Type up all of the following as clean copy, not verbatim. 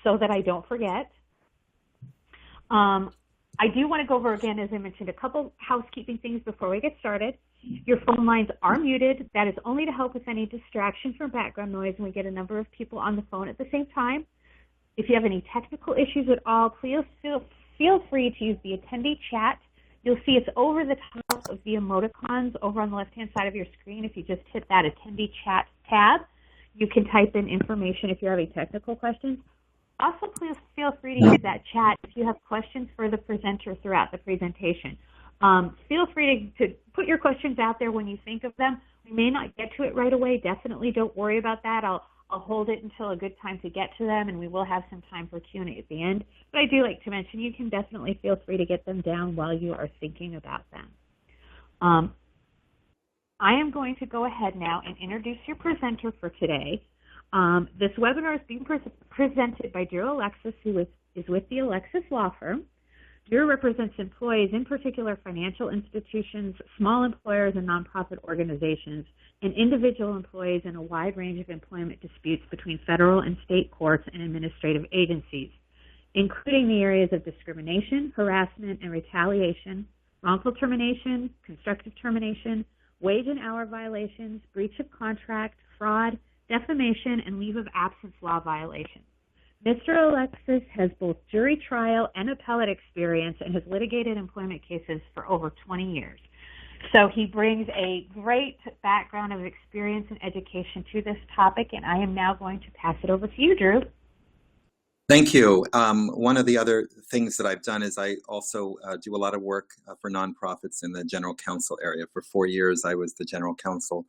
so that I don't forget. I do want to go over again, as I mentioned, a couple housekeeping things before we get started. Your phone lines are muted. That is only to help with any distraction from background noise when we get a number of people on the phone at the same time. If you have any technical issues at all, please feel free to use the attendee chat. You'll see it's over the top of the emoticons over on the left-hand side of your screen. If you just hit that attendee chat tab, you can type in information if you're having technical questions. Also, please feel free to use that chat if you have questions for the presenter throughout the presentation. Feel free to put your questions out there when you think of them. We may not get to it right away. Definitely don't worry about that. I'll hold it until a good time to get to them, and we will have some time for Q&A at the end. But I do like to mention you can definitely feel free to get them down while you are thinking about them. I am going to go ahead now and introduce your presenter for today. This webinar is being presented by Drew Alexis, who is with the Alexis Law Firm. Drew represents employees, in particular financial institutions, small employers, and nonprofit organizations, and individual employees in a wide range of employment disputes between federal and state courts and administrative agencies, including the areas of discrimination, harassment, and retaliation, wrongful termination, constructive termination, wage and hour violations, breach of contract, fraud, defamation, and leave of absence law violations. Mr. Alexis has both jury trial and appellate experience and has litigated employment cases for over 20 years. So he brings a great background of experience and education to this topic, and I am now going to pass it over to you, Drew. Thank you. One of the other things that I've done is I also do a lot of work for nonprofits in the general counsel area. For 4 years, I was the general counsel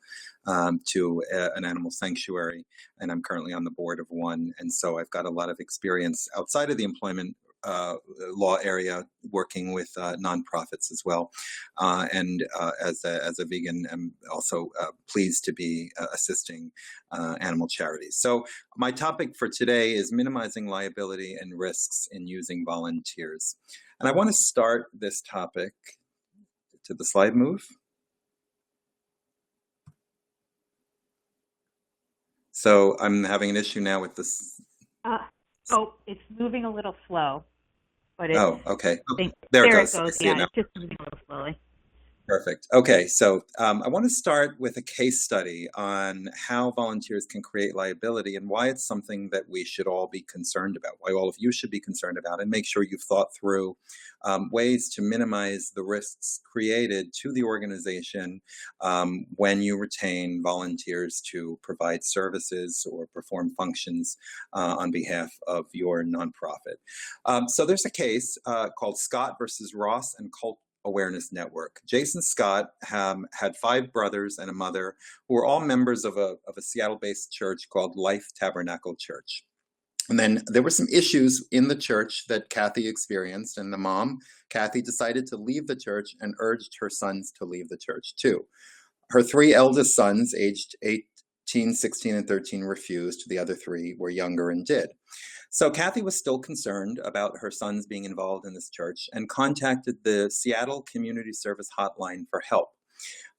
to an animal sanctuary, and I'm currently on the board of one. And so I've got a lot of experience outside of the employment law area, working with nonprofits as well. And as a vegan, I'm also pleased to be assisting animal charities. So my topic for today is minimizing liability and risks in using volunteers. And I want to start this topic, to the slide move. So I'm having an issue now with this. It's moving a little slow. But okay. There it goes. Yeah, it's just moving a little slowly. Perfect. Okay, so I want to start with a case study on how volunteers can create liability and why it's something that we should all be concerned about, why all of you should be concerned about, and make sure you've thought through ways to minimize the risks created to the organization when you retain volunteers to provide services or perform functions on behalf of your nonprofit. So there's a case called Scott versus Ross and Cult Awareness Network. Jason Scott had 5 brothers and a mother who were all members of a Seattle-based church called Life Tabernacle Church. And then there were some issues in the church that Kathy experienced, and the mom, Kathy, decided to leave the church and urged her sons to leave the church too. Her 3 eldest sons, aged 18, 16, and 13, refused. The other 3 were younger and did. So Kathy was still concerned about her sons being involved in this church and contacted the Seattle Community Service Hotline for help.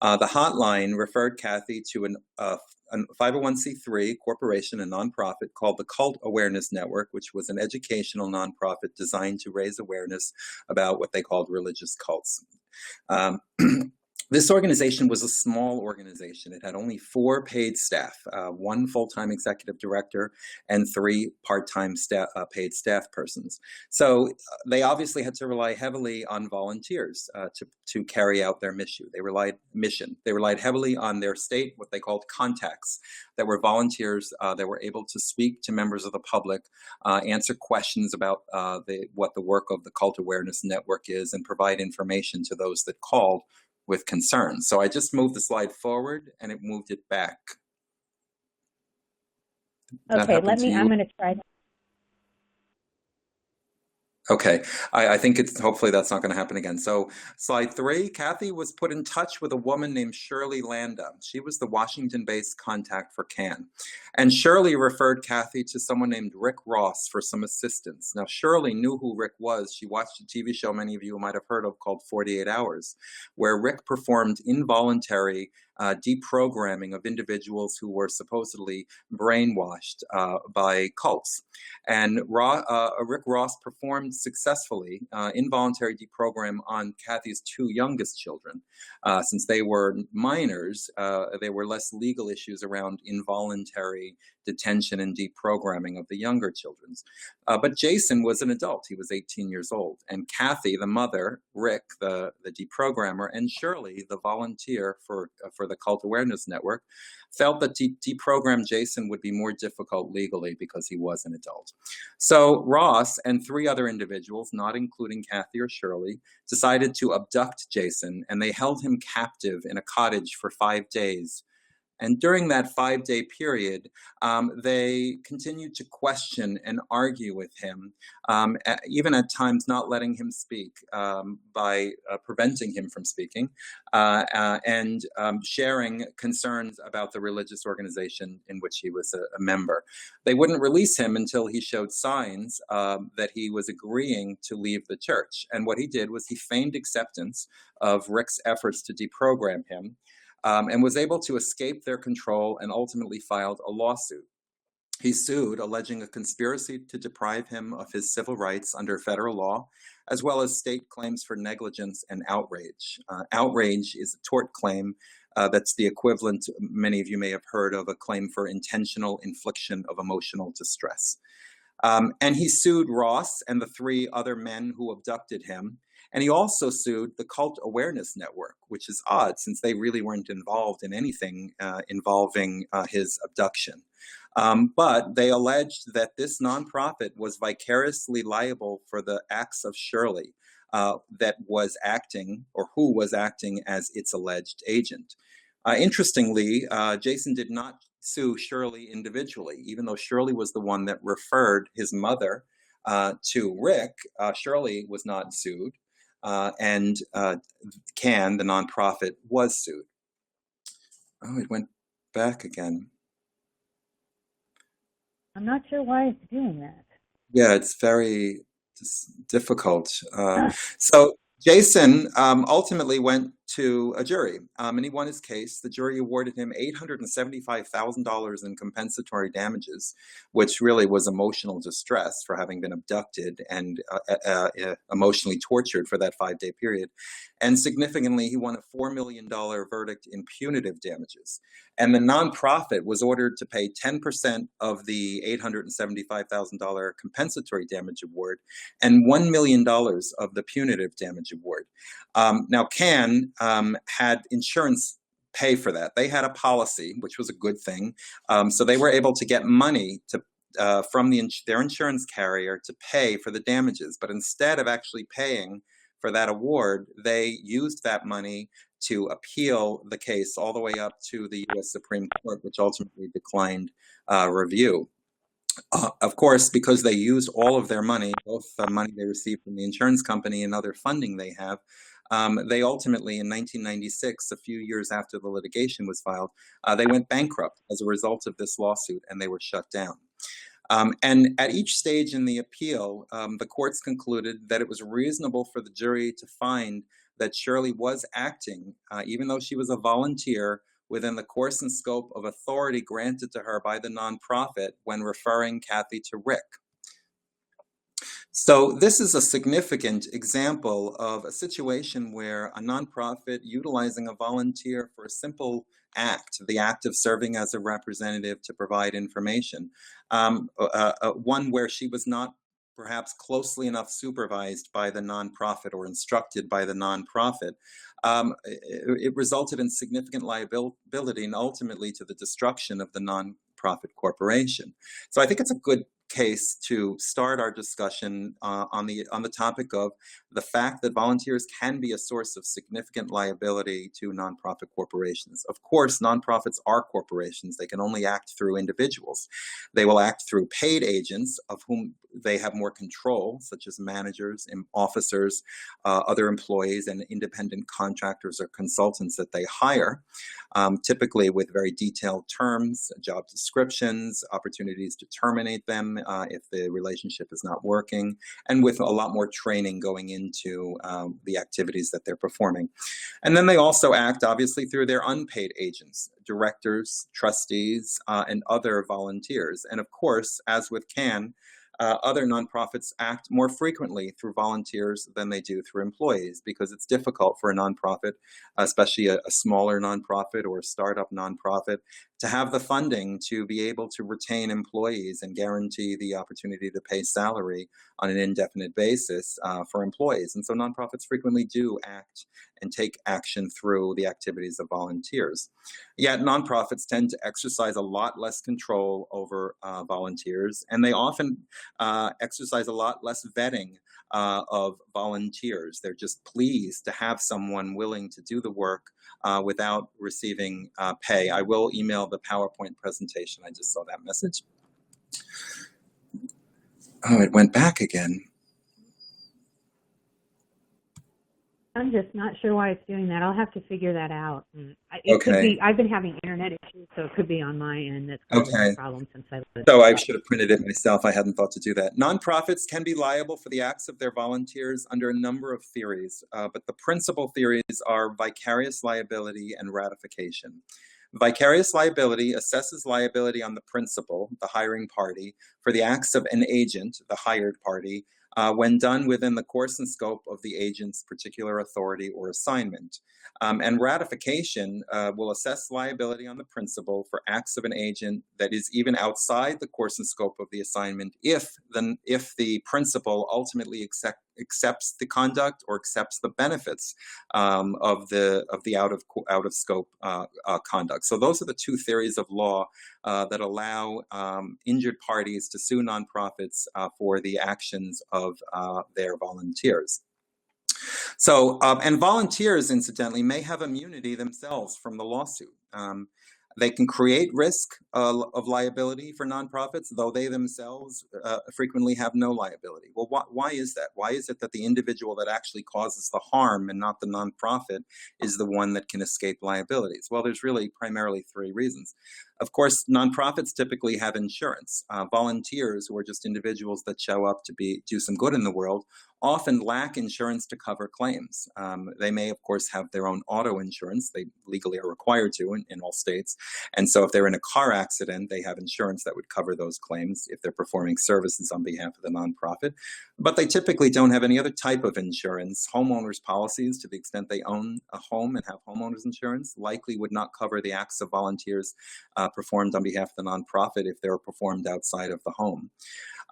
The hotline referred Kathy to a 501c3 corporation, a nonprofit called the Cult Awareness Network, which was an educational nonprofit designed to raise awareness about what they called religious cults. This organization was a small organization. It had only 4 paid staff, 1 full-time executive director and 3 part-time paid staff persons. So they obviously had to rely heavily on volunteers to carry out their mission. They relied heavily on their state, what they called contacts, that were volunteers that were able to speak to members of the public, answer questions about what the work of the Cult Awareness Network is, and provide information to those that called with concerns. So I just moved the slide forward and it moved it back. Okay, I'm going to try. Okay, I think hopefully that's not going to happen again. So slide 3, Kathy was put in touch with a woman named Shirley Landa. She was the Washington-based contact for CAN. And Shirley referred Kathy to someone named Rick Ross for some assistance. Now, Shirley knew who Rick was. She watched a TV show many of you might have heard of called 48 Hours, where Rick performed involuntary deprogramming of individuals who were supposedly brainwashed by cults. And Rick Ross performed successfully involuntary deprogram on Kathy's two youngest children. Since they were minors, there were less legal issues around involuntary detention and deprogramming of the younger children. But Jason was an adult. He was 18 years old. And Kathy, the mother, Rick, the deprogrammer, and Shirley, the volunteer for the Cult Awareness Network, felt that deprogram Jason would be more difficult legally because he was an adult. So Ross and three other individuals, not including Kathy or Shirley, decided to abduct Jason, and they held him captive in a cottage for 5 days. And during that 5-day period, they continued to question and argue with him, even at times not letting him speak by preventing him from speaking, and sharing concerns about the religious organization in which he was a member. They wouldn't release him until he showed signs that he was agreeing to leave the church. And what he did was he feigned acceptance of Rick's efforts to deprogram him, and was able to escape their control and ultimately filed a lawsuit. He sued, alleging a conspiracy to deprive him of his civil rights under federal law, as well as state claims for negligence and outrage. Outrage is a tort claim that's the equivalent, many of you may have heard of, a claim for intentional infliction of emotional distress. And he sued Ross and the three other men who abducted him. And he also sued the Cult Awareness Network, which is odd since they really weren't involved in anything involving his abduction. But they alleged that this nonprofit was vicariously liable for the acts of Shirley that was acting, or who was acting as its alleged agent. Interestingly, Jason did not sue Shirley individually, even though Shirley was the one that referred his mother to Rick. Shirley was not sued. And CAN, the nonprofit, was sued. Oh, it went back again. I'm not sure why it's doing that. Yeah, it's very difficult. So Jason ultimately went to a jury, and he won his case. The jury awarded him $875,000 in compensatory damages, which really was emotional distress for having been abducted and emotionally tortured for that 5-day period. And significantly, he won a $4 million verdict in punitive damages. And the nonprofit was ordered to pay 10% of the $875,000 compensatory damage award and $1 million of the punitive damage award. Now, CAN had insurance pay for that. They had a policy, which was a good thing. So they were able to get money from their insurance carrier to pay for the damages. But instead of actually paying for that award, they used that money to appeal the case all the way up to the U.S. Supreme Court, which ultimately declined review. Of course, because they used all of their money, both the money they received from the insurance company and other funding they have, they ultimately, in 1996, a few years after the litigation was filed, they went bankrupt as a result of this lawsuit, and they were shut down. And at each stage in the appeal, the courts concluded that it was reasonable for the jury to find that Shirley was acting, even though she was a volunteer, within the course and scope of authority granted to her by the nonprofit when referring Kathy to Rick. So this is a significant example of a situation where a nonprofit utilizing a volunteer for a simple act, the act of serving as a representative to provide information, one where she was not perhaps closely enough supervised by the nonprofit or instructed by the nonprofit, it resulted in significant liability and ultimately to the destruction of the nonprofit corporation. So I think it's a good case to start our discussion on the topic of the fact that volunteers can be a source of significant liability to nonprofit corporations. Of course, nonprofits are corporations. They can only act through individuals. They will act through paid agents of whom they have more control, such as managers and officers, other employees, and independent contractors or consultants that they hire, typically with very detailed terms, job descriptions, opportunities to terminate them if the relationship is not working, and with a lot more training going into the activities that they're performing. And then they also act, obviously, through their unpaid agents, directors, trustees, and other volunteers. And of course, as with CAN, other nonprofits act more frequently through volunteers than they do through employees, because it's difficult for a nonprofit, especially a smaller nonprofit or a startup nonprofit, to have the funding to be able to retain employees and guarantee the opportunity to pay salary on an indefinite basis for employees. And so nonprofits frequently do act and take action through the activities of volunteers. Yet nonprofits tend to exercise a lot less control over volunteers, and they often exercise a lot less vetting of volunteers. They're just pleased to have someone willing to do the work without receiving pay. I will email the PowerPoint presentation. I just saw that message. Oh, it went back again. I'm just not sure why it's doing that. I'll have to figure that out. It could be, I've been having internet issues, so it could be on my end that's causing the problem since I lived. So I should have printed it myself. I hadn't thought to do that. Nonprofits can be liable for the acts of their volunteers under a number of theories, but the principal theories are vicarious liability and ratification. Vicarious liability assesses liability on the principal, the hiring party, for the acts of an agent, the hired party, when done within the course and scope of the agent's particular authority or assignment. And ratification will assess liability on the principal for acts of an agent that is even outside the course and scope of the assignment if the principal ultimately accepts the conduct or accepts the benefits of the out of scope conduct. So those are the two theories of law that allow injured parties to sue nonprofits for the actions of their volunteers. So, and volunteers, incidentally, may have immunity themselves from the lawsuit. They can create risk of liability for nonprofits, though they themselves frequently have no liability. Well, why is that? Why is it that the individual that actually causes the harm and not the nonprofit is the one that can escape liabilities? Well, there's really primarily three reasons. Of course, nonprofits typically have insurance. Volunteers, who are just individuals that show up to do some good in the world, often lack insurance to cover claims. They may, of course, have their own auto insurance. They legally are required to in all states. And so if they're in a car accident, they have insurance that would cover those claims if they're performing services on behalf of the nonprofit. But they typically don't have any other type of insurance. Homeowners policies, to the extent they own a home and have homeowners insurance, likely would not cover the acts of volunteers performed on behalf of the nonprofit if they were performed outside of the home.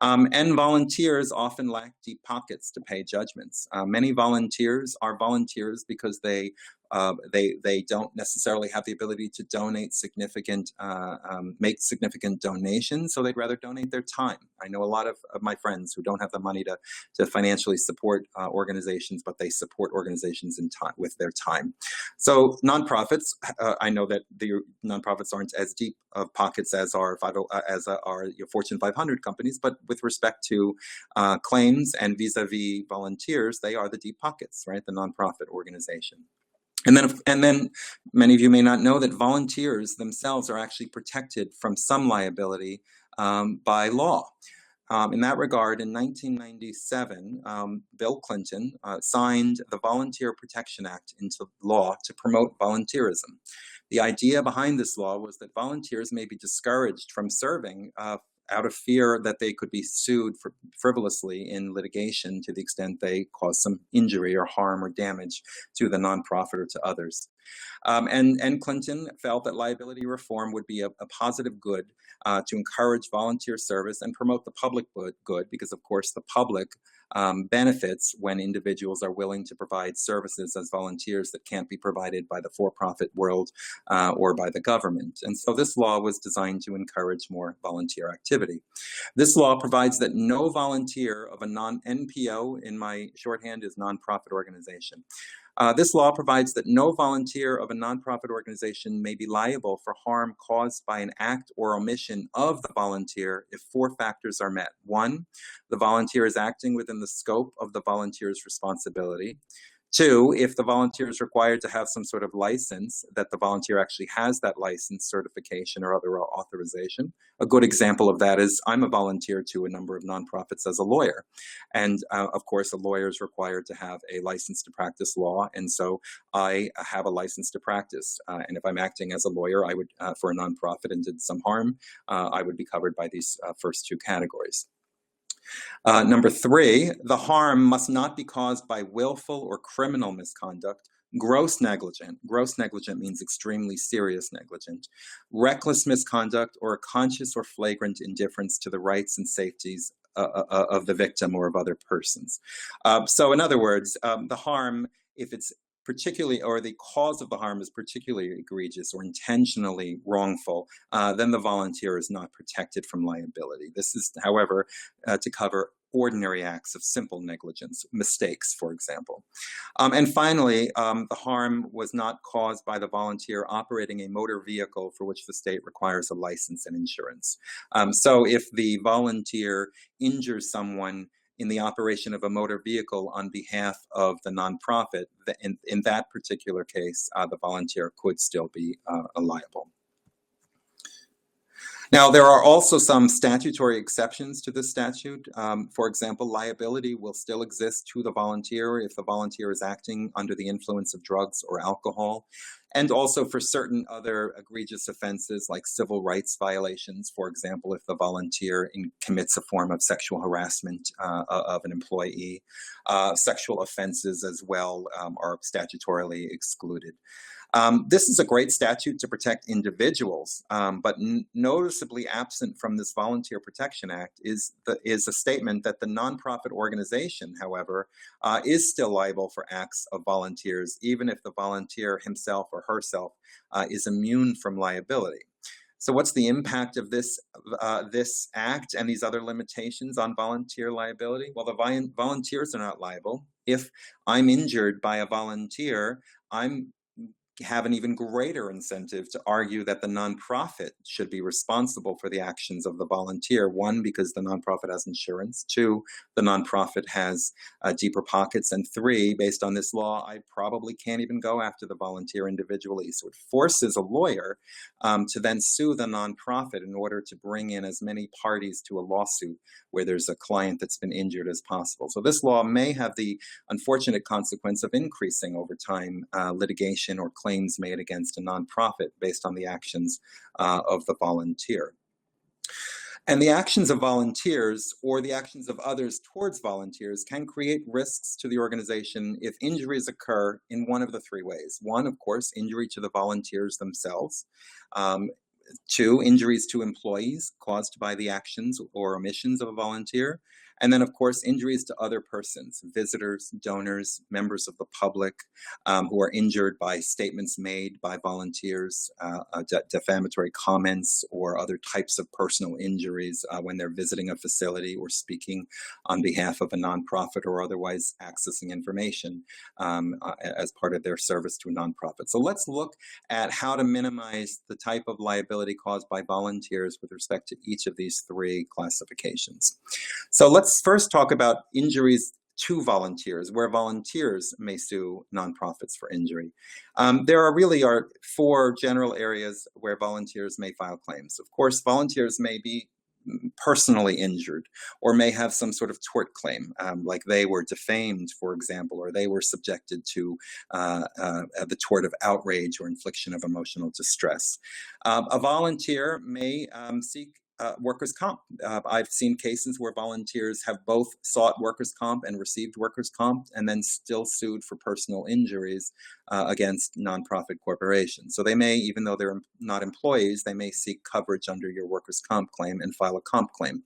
And volunteers often lack deep pockets to pay judgments. Many volunteers are volunteers because they don't necessarily have the ability to donate make significant donations, so they'd rather donate their time. I know a lot of my friends who don't have the money to financially support organizations, but they support organizations with their time. So nonprofits, I know that the nonprofits aren't as deep of pockets as are your Fortune 500 companies, but with respect to claims and vis-a-vis volunteers, they are the deep pockets, right? The nonprofit organization. And then many of you may not know that volunteers themselves are actually protected from some liability by law. In that regard, in 1997, Bill Clinton signed the Volunteer Protection Act into law to promote volunteerism. The idea behind this law was that volunteers may be discouraged from serving out of fear that they could be sued frivolously in litigation to the extent they cause some injury or harm or damage to the nonprofit or to others. And Clinton felt that liability reform would be a positive good to encourage volunteer service and promote the public good, because of course the public benefits when individuals are willing to provide services as volunteers that can't be provided by the for-profit world or by the government. And so this law was designed to encourage more volunteer activity. This law provides that no volunteer of a non-NPO, in my shorthand is nonprofit organization, this law provides that no volunteer of a nonprofit organization may be liable for harm caused by an act or omission of the volunteer if four factors are met. One, the volunteer is acting within the scope of the volunteer's responsibility. Two, if the volunteer is required to have some sort of license, that the volunteer actually has that license, certification, or other authorization. A good example of that is I'm a volunteer to a number of nonprofits as a lawyer. And of course, a lawyer is required to have a license to practice law. And so I have a license to practice. And if I'm acting as a lawyer, I would, for a nonprofit and did some harm, I would be covered by these first two categories. Number three, the harm must not be caused by willful or criminal misconduct, gross negligent means extremely serious negligent, reckless misconduct, or a conscious or flagrant indifference to the rights and safeties of the victim or of other persons. So in other words, the harm, if it's particularly, or the cause of the harm is particularly egregious or intentionally wrongful, then the volunteer is not protected from liability. This is, however, to cover ordinary acts of simple negligence, mistakes, for example. And finally, the harm was not caused by the volunteer operating a motor vehicle for which the state requires a license and insurance. So if the volunteer injures someone in the operation of a motor vehicle on behalf of the nonprofit, in that particular case, the volunteer could still be liable. Now, there are also some statutory exceptions to this statute. For example, liability will still exist to the volunteer if the volunteer is acting under the influence of drugs or alcohol, and also for certain other egregious offenses like civil rights violations. For example, if the volunteer commits a form of sexual harassment of an employee. Sexual offenses as well are statutorily excluded. This is a great statute to protect individuals, but noticeably absent from this Volunteer Protection Act is a statement that the nonprofit organization, however, is still liable for acts of volunteers, even if the volunteer himself or herself is immune from liability. So what's the impact of this act and these other limitations on volunteer liability? Well, the volunteers are not liable. If I'm injured by a volunteer, I'm have an even greater incentive to argue that the nonprofit should be responsible for the actions of the volunteer. One, because the nonprofit has insurance. Two, the nonprofit has deeper pockets. And three, based on this law, I probably can't even go after the volunteer individually. So it forces a lawyer to then sue the nonprofit in order to bring in as many parties to a lawsuit where there's a client that's been injured as possible. So this law may have the unfortunate consequence of increasing over time litigation or claims made against a nonprofit based on the actions of the volunteer. And the actions of volunteers or the actions of others towards volunteers can create risks to the organization if injuries occur in one of the three ways. One, of course, injury to the volunteers themselves. Two, injuries to employees caused by the actions or omissions of a volunteer. And then, of course, injuries to other persons, visitors, donors, members of the public who are injured by statements made by volunteers, defamatory comments, or other types of personal injuries when they're visiting a facility or speaking on behalf of a nonprofit or otherwise accessing information as part of their service to a nonprofit. So let's look at how to minimize the type of liability caused by volunteers with respect to each of these three classifications. So let's first talk about injuries to volunteers, where volunteers may sue nonprofits for injury. There really are four general areas where volunteers may file claims. Of course, volunteers may be personally injured or may have some sort of tort claim, like they were defamed, for example, or they were subjected to the tort of outrage or infliction of emotional distress. A volunteer may seek workers' comp. I've seen cases where volunteers have both sought workers' comp and received workers' comp and then still sued for personal injuries against nonprofit corporations. So they may, even though they're not employees, they may seek coverage under your workers' comp claim and file a comp claim.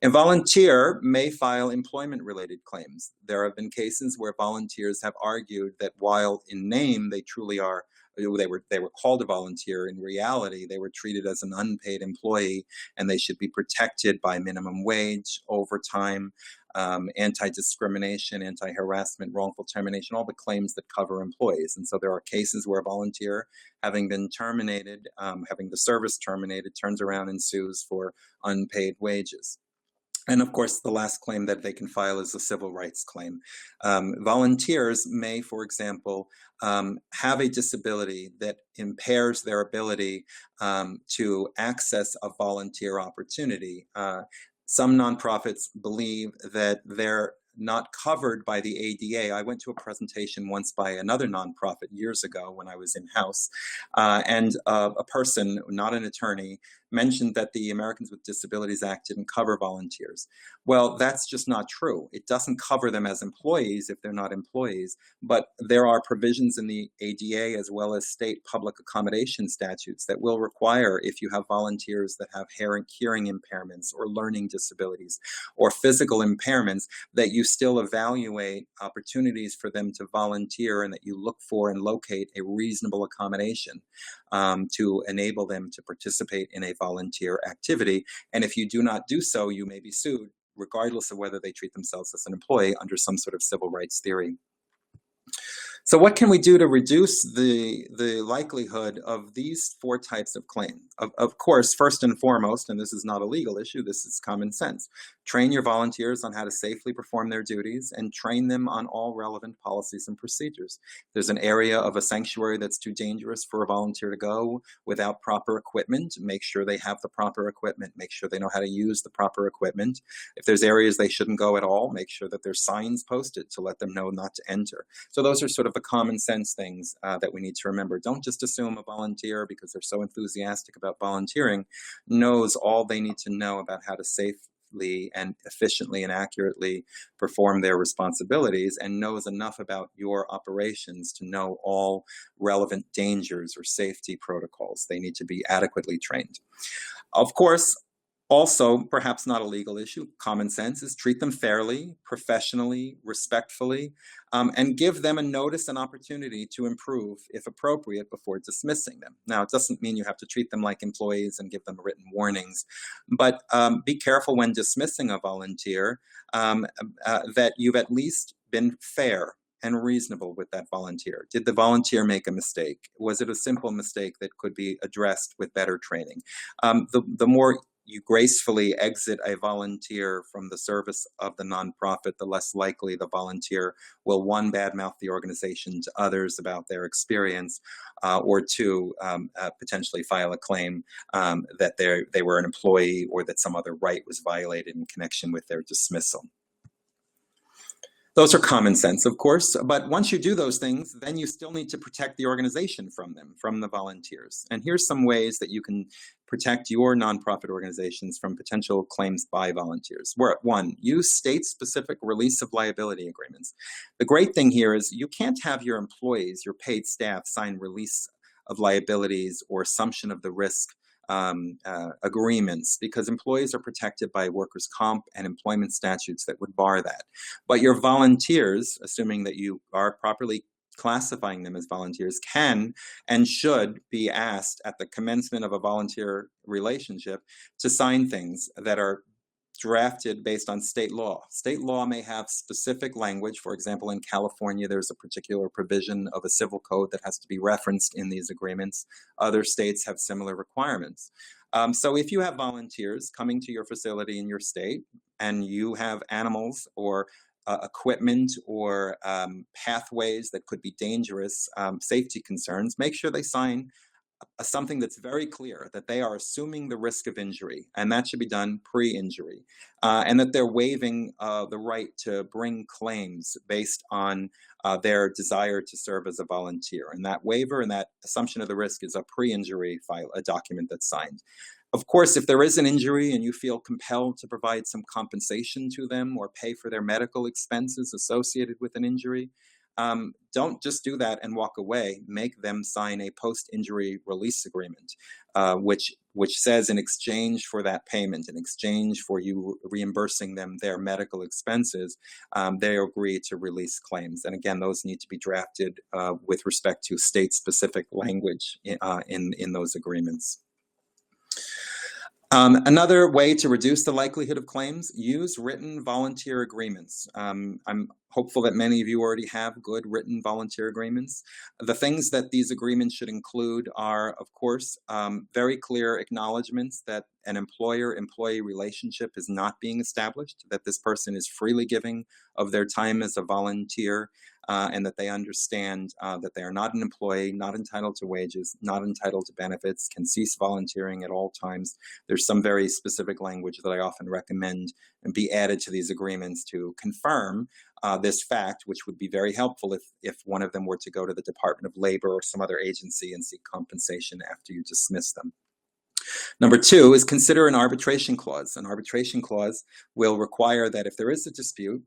A volunteer may file employment-related claims. There have been cases where volunteers have argued that while in name they truly are, they were called a volunteer, in reality they were treated as an unpaid employee and they should be protected by minimum wage, overtime, anti-discrimination, anti-harassment, wrongful termination, all the claims that cover employees. And so there are cases where a volunteer, having been terminated, having the service terminated, turns around and sues for unpaid wages. And of course, the last claim that they can file is a civil rights claim. Volunteers may, for example, have a disability that impairs their ability to access a volunteer opportunity. Some nonprofits believe that they're not covered by the ADA. I went to a presentation once by another nonprofit years ago when I was in-house, and a person, not an attorney, mentioned that the Americans with Disabilities Act didn't cover volunteers. Well, that's just not true. It doesn't cover them as employees if they're not employees, but there are provisions in the ADA as well as state public accommodation statutes that will require, if you have volunteers that have hearing impairments or learning disabilities or physical impairments, that you still evaluate opportunities for them to volunteer and that you look for and locate a reasonable accommodation to enable them to participate in a volunteer activity. And if you do not do so, you may be sued, regardless of whether they treat themselves as an employee under some sort of civil rights theory. So what can we do to reduce the likelihood of these four types of claim? Of course, first and foremost, and this is not a legal issue, this is common sense. Train your volunteers on how to safely perform their duties and train them on all relevant policies and procedures. If there's an area of a sanctuary that's too dangerous for a volunteer to go without proper equipment, make sure they have the proper equipment, make sure they know how to use the proper equipment. If there's areas they shouldn't go at all, make sure that there's signs posted to let them know not to enter. So those are sort of the common sense things that we need to remember. Don't just assume a volunteer, because they're so enthusiastic about volunteering, knows all they need to know about how to safely and efficiently and accurately perform their responsibilities, and knows enough about your operations to know all relevant dangers or safety protocols. They need to be adequately trained. Of course, also, perhaps not a legal issue, common sense is treat them fairly, professionally, respectfully, and give them a notice and opportunity to improve, if appropriate, before dismissing them. Now, it doesn't mean you have to treat them like employees and give them written warnings, but be careful when dismissing a volunteer that you've at least been fair and reasonable with that volunteer. Did the volunteer make a mistake? Was it a simple mistake that could be addressed with better training? The more you gracefully exit a volunteer from the service of the nonprofit, the less likely the volunteer will, one, badmouth the organization to others about their experience, or two, potentially file a claim that they were an employee or that some other right was violated in connection with their dismissal. Those are common sense, of course, but once you do those things, then you still need to protect the organization from them, from the volunteers. And here's some ways that you can protect your nonprofit organizations from potential claims by volunteers. One, use state-specific release of liability agreements. The great thing here is you can't have your employees, your paid staff, sign release of liabilities or assumption of the risk agreements, because employees are protected by workers' comp and employment statutes that would bar that. But your volunteers, assuming that you are properly classifying them as volunteers, can and should be asked at the commencement of a volunteer relationship to sign things that are drafted based on state law. State law may have specific language. For example, in California, there's a particular provision of a civil code that has to be referenced in these agreements. Other states have similar requirements. So if you have volunteers coming to your facility in your state and you have animals or equipment or pathways that could be dangerous, safety concerns, make sure they sign something that's very clear that they are assuming the risk of injury, and that should be done pre-injury, and that they're waiving the right to bring claims based on their desire to serve as a volunteer. And that waiver and that assumption of the risk is a pre-injury file, a document that's signed. Of course, if there is an injury and you feel compelled to provide some compensation to them or pay for their medical expenses associated with an injury, don't just do that and walk away. Make them sign a post-injury release agreement, which says in exchange for that payment, in exchange for you reimbursing them their medical expenses, they agree to release claims. And again, those need to be drafted with respect to state-specific language in those agreements. Another way to reduce the likelihood of claims, use written volunteer agreements. I'm hopeful that many of you already have good written volunteer agreements. The things that these agreements should include are, of course, very clear acknowledgments that an employer-employee relationship is not being established, that this person is freely giving of their time as a volunteer, and that they understand that they are not an employee, not entitled to wages, not entitled to benefits, can cease volunteering at all times. There's some very specific language that I often recommend and be added to these agreements to confirm this fact, which would be very helpful if one of them were to go to the Department of Labor or some other agency and seek compensation after you dismiss them. Number two is consider an arbitration clause. An arbitration clause will require that if there is a dispute,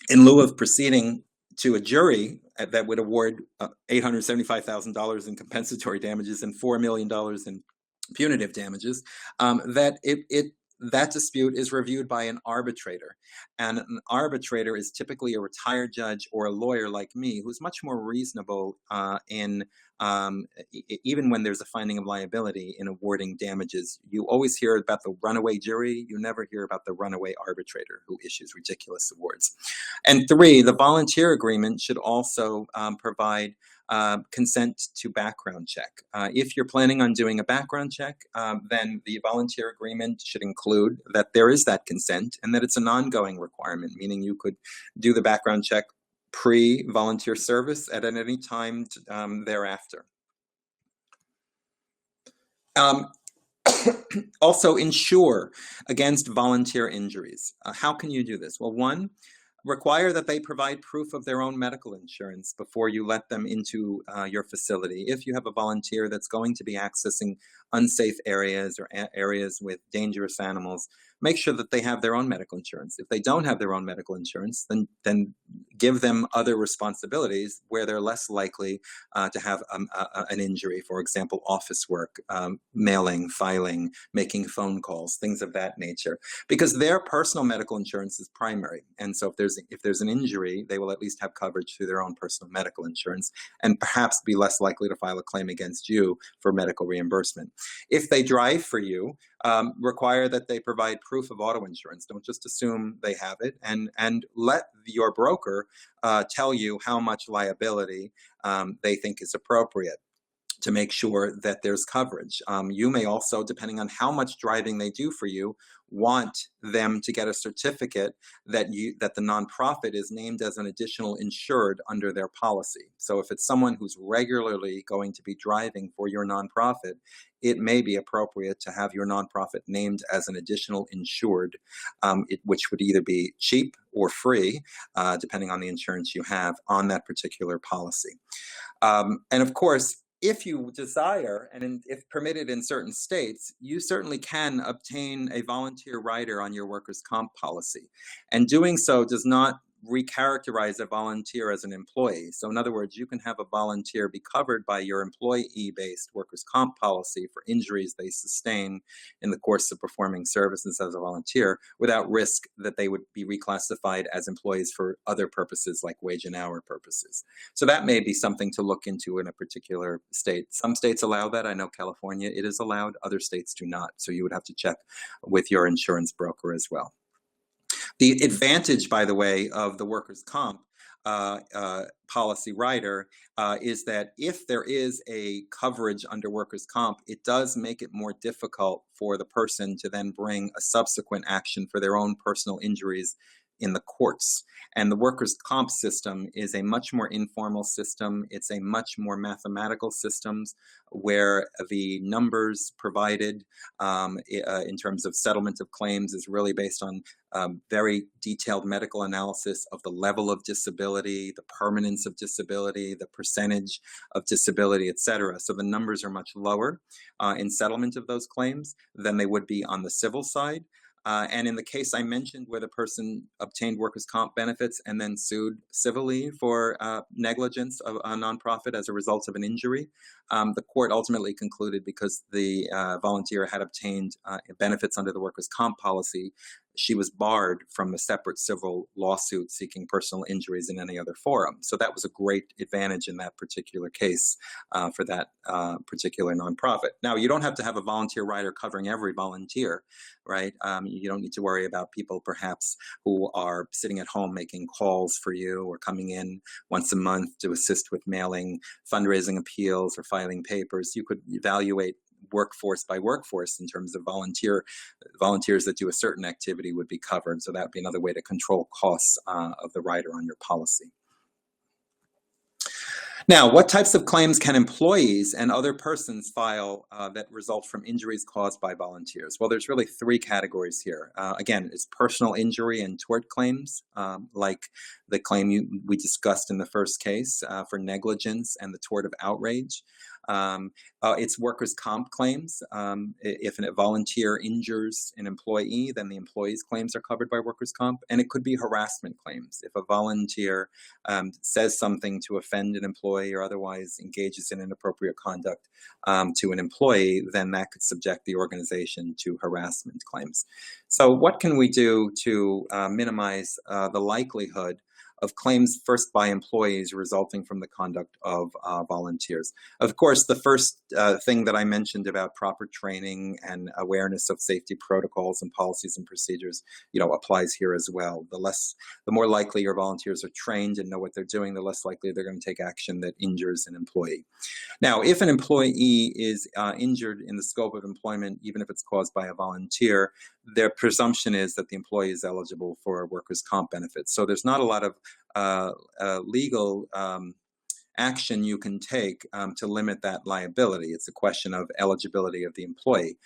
in lieu of proceeding to a jury that would award $875,000 in compensatory damages and $4 million in punitive damages, that dispute is reviewed by an arbitrator. And an arbitrator is typically a retired judge or a lawyer like me who's much more reasonable even when there's a finding of liability in awarding damages. You always hear about the runaway jury. You never hear about the runaway arbitrator who issues ridiculous awards. And three, the volunteer agreement should also provide consent to background check. If you're planning on doing a background check, then the volunteer agreement should include that there is that consent and that it's an ongoing requirement, meaning you could do the background check pre-volunteer service at any time thereafter. Also, insure against volunteer injuries. How can you do this? Well, one, require that they provide proof of their own medical insurance before you let them into your facility. If you have a volunteer that's going to be accessing unsafe areas or areas with dangerous animals, make sure that they have their own medical insurance. If they don't have their own medical insurance, then give them other responsibilities where they're less likely to have an injury. For example, office work, mailing, filing, making phone calls, things of that nature, because their personal medical insurance is primary. And so if there's an injury, they will at least have coverage through their own personal medical insurance and perhaps be less likely to file a claim against you for medical reimbursement. If they drive for you, require that they provide proof of auto insurance. Don't just assume they have it, and let your broker tell you how much liability they think is appropriate to make sure that there's coverage. You may also, depending on how much driving they do for you, want them to get a certificate that the nonprofit is named as an additional insured under their policy. So if it's someone who's regularly going to be driving for your nonprofit, it may be appropriate to have your nonprofit named as an additional insured, which would either be cheap or free, depending on the insurance you have on that particular policy. And of course, if you desire, and if permitted in certain states, you certainly can obtain a volunteer rider on your workers' comp policy. And doing so does not recharacterize a volunteer as an employee. So in other words, you can have a volunteer be covered by your employee-based workers' comp policy for injuries they sustain in the course of performing services as a volunteer without risk that they would be reclassified as employees for other purposes like wage and hour purposes. So that may be something to look into in a particular state. Some states allow that. I know California, it is allowed. Other states do not. So you would have to check with your insurance broker as well. The advantage, by the way, of the workers' comp policy rider is that if there is a coverage under workers' comp, it does make it more difficult for the person to then bring a subsequent action for their own personal injuries in the courts. And the workers' comp system is a much more informal system. It's a much more mathematical system where the numbers provided in terms of settlement of claims is really based on very detailed medical analysis of the level of disability, the permanence of disability, the percentage of disability, et cetera. So the numbers are much lower in settlement of those claims than they would be on the civil side. And in the case I mentioned where the person obtained workers' comp benefits and then sued civilly for negligence of a nonprofit as a result of an injury, the court ultimately concluded because the volunteer had obtained benefits under the workers' comp policy, she was barred from a separate civil lawsuit seeking personal injuries in any other forum. So that was a great advantage in that particular case for that particular nonprofit. Now, you don't have to have a volunteer rider covering every volunteer, right? You don't need to worry about people perhaps who are sitting at home making calls for you or coming in once a month to assist with mailing fundraising appeals or filing papers. You could evaluate workforce by workforce in terms of volunteers that do a certain activity would be covered. So that would be another way to control costs of the rider on your policy. Now, what types of claims can employees and other persons file that result from injuries caused by volunteers? Well, there's really three categories here. Again, it's personal injury and tort claims, like the claim we discussed in the first case for negligence and the tort of outrage. It's workers' comp claims. If a volunteer injures an employee, then the employee's claims are covered by workers' comp. And it could be harassment claims. If a volunteer says something to offend an employee or otherwise engages in inappropriate conduct to an employee, then that could subject the organization to harassment claims. So what can we do to minimize the likelihood of claims first by employees resulting from the conduct of volunteers? Of course, the first thing that I mentioned about proper training and awareness of safety protocols and policies and procedures, applies here as well. The more likely your volunteers are trained and know what they're doing, the less likely they're going to take action that injures an employee. Now, if an employee is injured in the scope of employment, even if it's caused by a volunteer, their presumption is that the employee is eligible for workers' comp benefits. So there's not a lot of legal action you can take to limit that liability. It's a question of eligibility of the employee.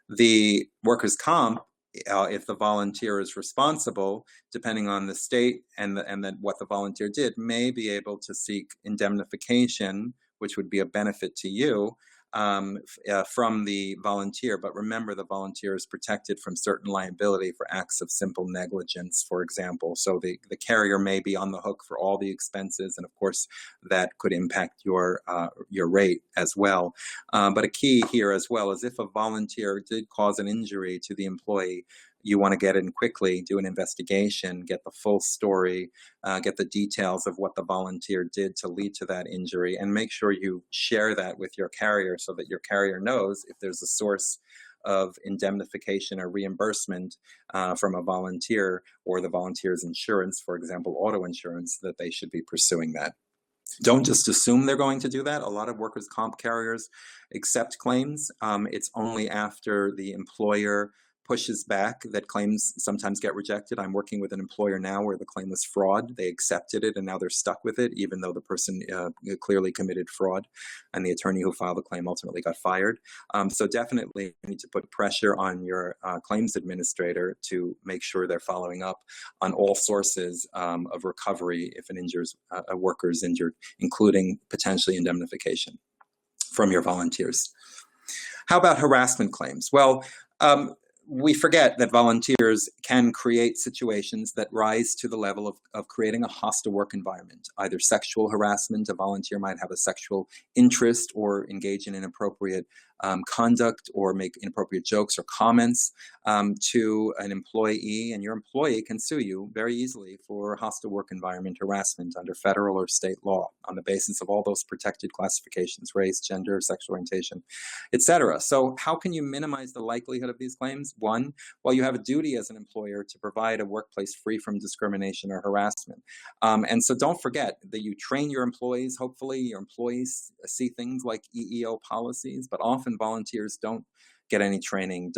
The workers' comp, if the volunteer is responsible, depending on the state and then what the volunteer did, may be able to seek indemnification, which would be a benefit to you from the volunteer. But remember, the volunteer is protected from certain liability for acts of simple negligence, for example. So the carrier may be on the hook for all the expenses, and of course that could impact your rate as well. But a key here as well is if a volunteer did cause an injury to the employee, you want to get in quickly, do an investigation, get the full story, get the details of what the volunteer did to lead to that injury, and make sure you share that with your carrier so that your carrier knows if there's a source of indemnification or reimbursement from a volunteer or the volunteer's insurance, for example, auto insurance, that they should be pursuing that. Don't just assume they're going to do that. A lot of workers' comp carriers accept claims. It's only after the employer pushes back that claims sometimes get rejected. I'm working with an employer now where the claim was fraud. They accepted it and now they're stuck with it, even though the person clearly committed fraud and the attorney who filed the claim ultimately got fired. So definitely you need to put pressure on your claims administrator to make sure they're following up on all sources of recovery if a worker is injured, including potentially indemnification from your volunteers. How about harassment claims? Well, we forget that volunteers can create situations that rise to the level of creating a hostile work environment, either sexual harassment. A volunteer might have a sexual interest or engage in inappropriate conduct or make inappropriate jokes or comments to an employee, and your employee can sue you very easily for hostile work environment harassment under federal or state law on the basis of all those protected classifications: race, gender, sexual orientation, etc. So how can you minimize the likelihood of these claims? One, well, you have a duty as an employer to provide a workplace free from discrimination or harassment. And so don't forget that you train your employees. Hopefully your employees see things like EEO policies, but often volunteers don't get any training,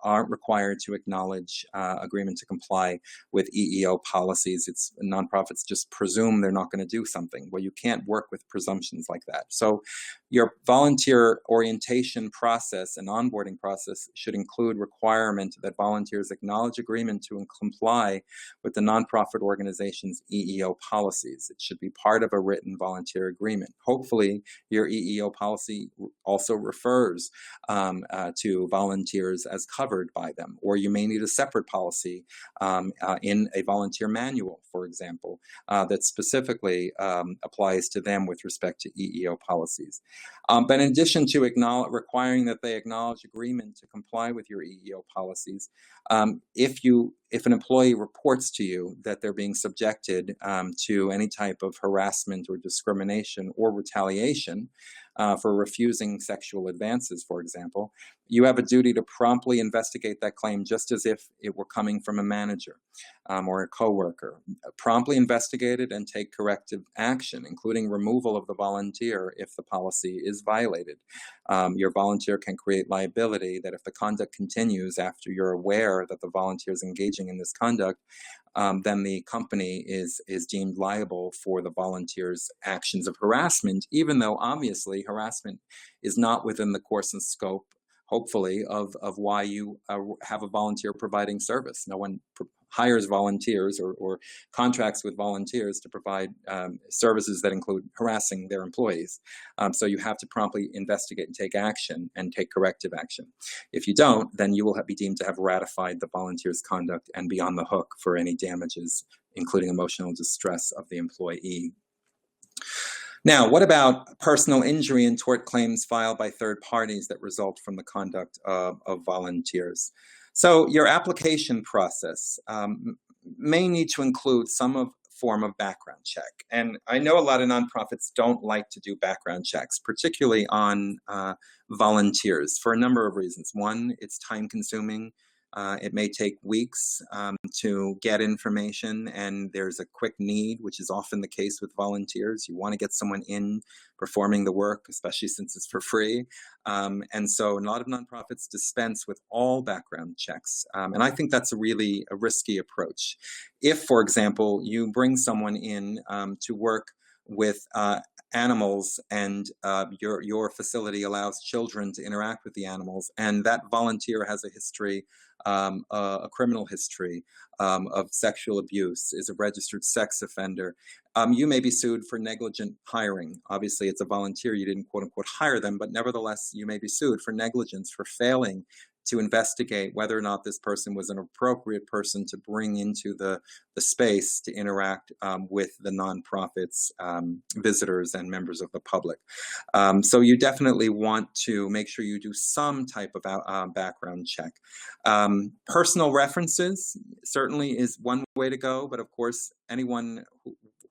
aren't required to acknowledge agreement to comply with EEO policies. Nonprofits just presume they're not going to do something. Well, you can't work with presumptions like that. So your volunteer orientation process and onboarding process should include requirement that volunteers acknowledge agreement to comply with the nonprofit organization's EEO policies. It should be part of a written volunteer agreement. Hopefully your EEO policy also refers to volunteers as covered by them, or you may need a separate policy in a volunteer manual, for example, that specifically applies to them with respect to EEO policies. But in addition to requiring that they acknowledge agreement to comply with your EEO policies, if you if an employee reports to you that they're being subjected to any type of harassment or discrimination or retaliation for refusing sexual advances, for example, you have a duty to promptly investigate that claim just as if it were coming from a manager or a coworker. Promptly investigate it and take corrective action, including removal of the volunteer if the policy is violated. Your volunteer can create liability that if the conduct continues after you're aware that the volunteer is engaging in this conduct, then the company is deemed liable for the volunteer's actions of harassment, even though obviously harassment is not within the course and scope, hopefully, of why you have a volunteer providing service. No one hires volunteers or contracts with volunteers to provide services that include harassing their employees. So you have to promptly investigate and take action and take corrective action. If you don't, then you will be deemed to have ratified the volunteer's conduct and be on the hook for any damages, including emotional distress of the employee. Now, what about personal injury and tort claims filed by third parties that result from the conduct of volunteers? So your application process may need to include some form of background check. And I know a lot of nonprofits don't like to do background checks, particularly on volunteers, for a number of reasons. One, it's time consuming. It may take weeks to get information, and there's a quick need, which is often the case with volunteers. You want to get someone in performing the work, especially since it's for free. And so a lot of nonprofits dispense with all background checks. And I think that's a risky approach. If, for example, you bring someone in to work with animals, and your facility allows children to interact with the animals, and that volunteer has a history, a criminal history of sexual abuse, is a registered sex offender, you may be sued for negligent hiring. Obviously, it's a volunteer. You didn't, quote unquote, hire them, but nevertheless, you may be sued for negligence, for failing to investigate whether or not this person was an appropriate person to bring into the space to interact with the nonprofit's visitors and members of the public. So you definitely want to make sure you do some type of background check. Personal references certainly is one way to go, but of course, anyone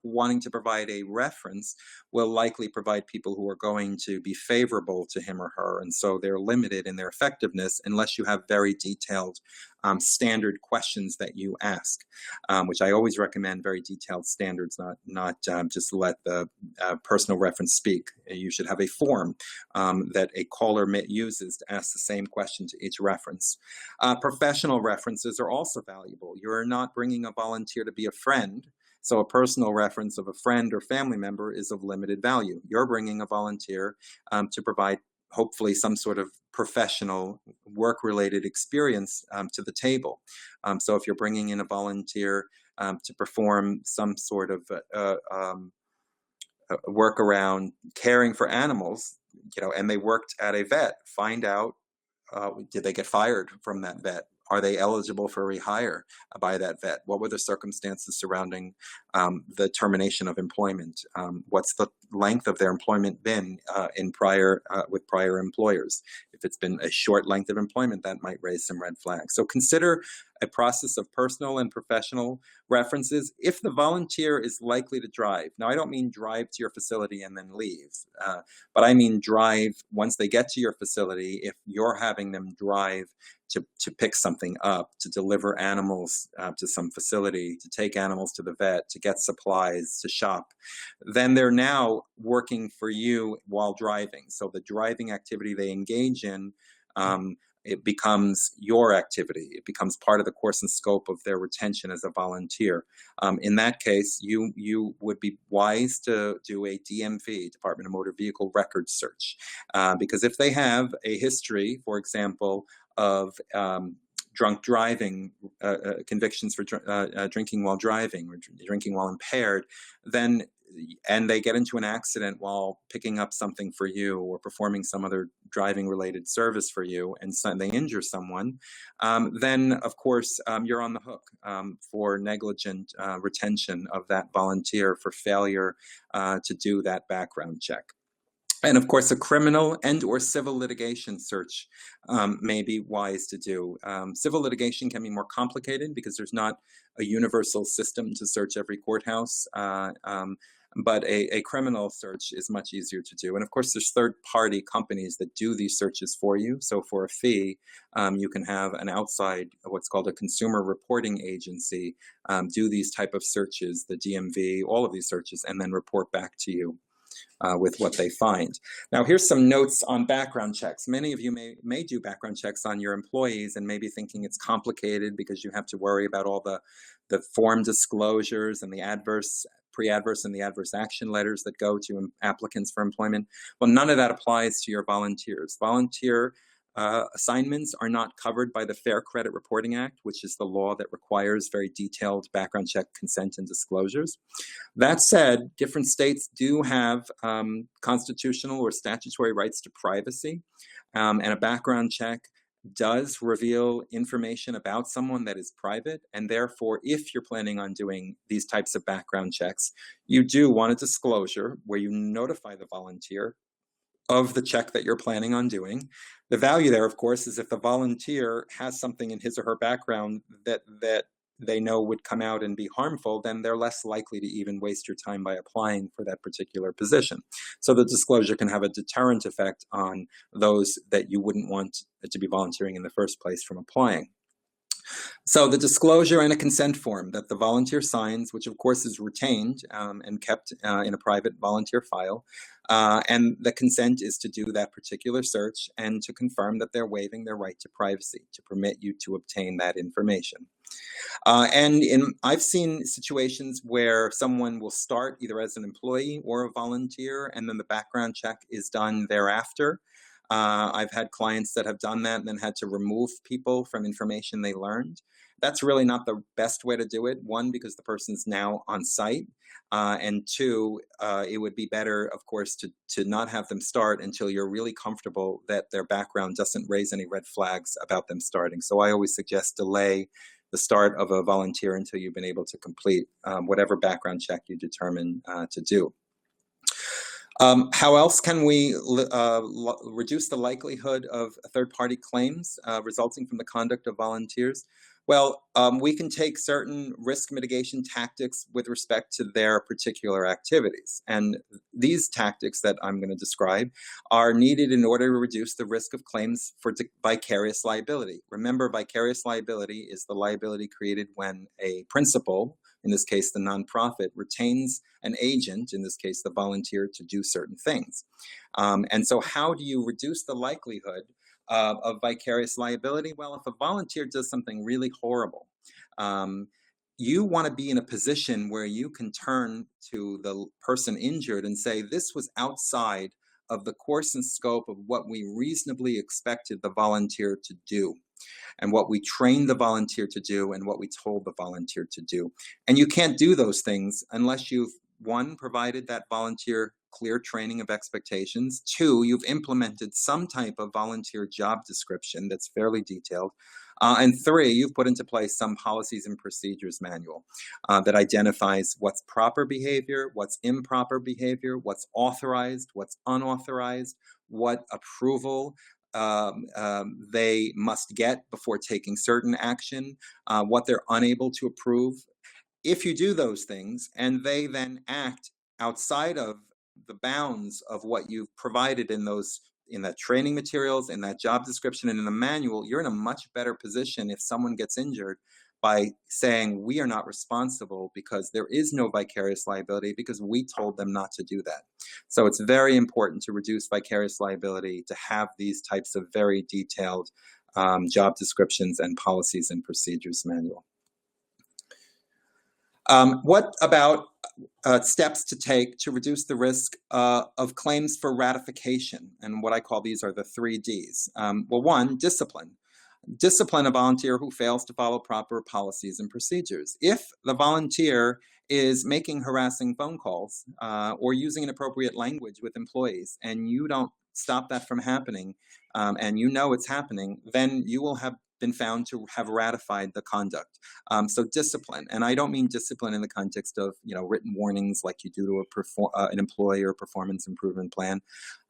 wanting to provide a reference will likely provide people who are going to be favorable to him or her, and so they're limited in their effectiveness unless you have very detailed standard questions that you ask, which I always recommend very detailed standards, not just let the personal reference speak. You should have a form that a caller uses to ask the same question to each reference. Professional references are also valuable. You're not bringing a volunteer to be a friend, so a personal reference of a friend or family member is of limited value. You're bringing a volunteer to provide hopefully some sort of professional work-related experience to the table. So if you're bringing in a volunteer to perform some sort of work around caring for animals, and they worked at a vet, find out, did they get fired from that vet? Are they eligible for rehire by that vet? What were the circumstances surrounding the termination of employment? What's the length of their employment been with prior employers? If it's been a short length of employment, that might raise some red flags. So consider a process of personal and professional references if the volunteer is likely to drive. Now, I don't mean drive to your facility and then leave, but I mean drive once they get to your facility. If you're having them drive to pick something up, to deliver animals to some facility, to take animals to the vet, to get supplies, to shop, then they're now working for you while driving. So the driving activity they engage in, it becomes your activity. It becomes part of the course and scope of their retention as a volunteer. In that case, you would be wise to do a DMV, Department of Motor Vehicle Records search, because if they have a history, for example, of drunk driving, convictions for drinking while driving or drinking while impaired, and they get into an accident while picking up something for you or performing some other driving related service for you, and they injure someone, then of course you're on the hook for negligent retention of that volunteer for failure to do that background check. And of course, a criminal and or civil litigation search may be wise to do. Civil litigation can be more complicated because there's not a universal system to search every courthouse. But a criminal search is much easier to do. And of course, there's third-party companies that do these searches for you. So for a fee, you can have an outside, what's called a consumer reporting agency, do these type of searches, the DMV, all of these searches, and then report back to you with what they find. Now, here's some notes on background checks. Many of you may do background checks on your employees and may be thinking it's complicated because you have to worry about all the form disclosures and the pre-adverse and the adverse action letters that go to applicants for employment. Well, none of that applies to your volunteers. Volunteer assignments are not covered by the Fair Credit Reporting Act, which is the law that requires very detailed background check consent and disclosures. That said, different states do have constitutional or statutory rights to privacy, and a background check does reveal information about someone that is private, and therefore, if you're planning on doing these types of background checks, you do want a disclosure where you notify the volunteer of the check that you're planning on doing. The value there, of course, is if the volunteer has something in his or her background that they know would come out and be harmful, then they're less likely to even waste your time by applying for that particular position. So the disclosure can have a deterrent effect on those that you wouldn't want to be volunteering in the first place from applying. So the disclosure and a consent form that the volunteer signs, which of course is retained and kept in a private volunteer file, and the consent is to do that particular search and to confirm that they're waiving their right to privacy, to permit you to obtain that information. I've seen situations where someone will start either as an employee or a volunteer, and then the background check is done thereafter. I've had clients that have done that and then had to remove people from information they learned. That's really not the best way to do it. One, because the person's now on site, and two, it would be better, of course, to not have them start until you're really comfortable that their background doesn't raise any red flags about them starting. So I always suggest delay the start of a volunteer until you've been able to complete whatever background check you determine to do. How else can we reduce the likelihood of third-party claims resulting from the conduct of volunteers? Well, we can take certain risk mitigation tactics with respect to their particular activities. And these tactics that I'm going to describe are needed in order to reduce the risk of claims for vicarious liability. Remember, vicarious liability is the liability created when a principal, in this case the nonprofit, retains an agent, in this case the volunteer, to do certain things. And so how do you reduce the likelihood of vicarious liability? Well, if a volunteer does something really horrible, you want to be in a position where you can turn to the person injured and say, this was outside of the course and scope of what we reasonably expected the volunteer to do, and what we trained the volunteer to do, and what we told the volunteer to do. And you can't do those things unless you've, one, provided that volunteer clear training of expectations. Two, you've implemented some type of volunteer job description that's fairly detailed. And three, you've put into place some policies and procedures manual that identifies what's proper behavior, what's improper behavior, what's authorized, what's unauthorized, what approval they must get before taking certain action, what they're unable to approve. If you do those things and they then act outside of the bounds of what you've provided in that training materials, in that job description, and in the manual, you're in a much better position if someone gets injured by saying, we are not responsible because there is no vicarious liability because we told them not to do that. So it's very important to reduce vicarious liability, to have these types of very detailed job descriptions and policies and procedures manual. What about steps to take to reduce the risk of claims for ratification? And what I call these are the 3 Ds. Well, one, discipline. Discipline a volunteer who fails to follow proper policies and procedures. If the volunteer is making harassing phone calls or using inappropriate language with employees, and you don't stop that from happening, and you know it's happening, then you will have been found to have ratified the conduct. So discipline, and I don't mean discipline in the context of written warnings like you do to an employee or performance improvement plan.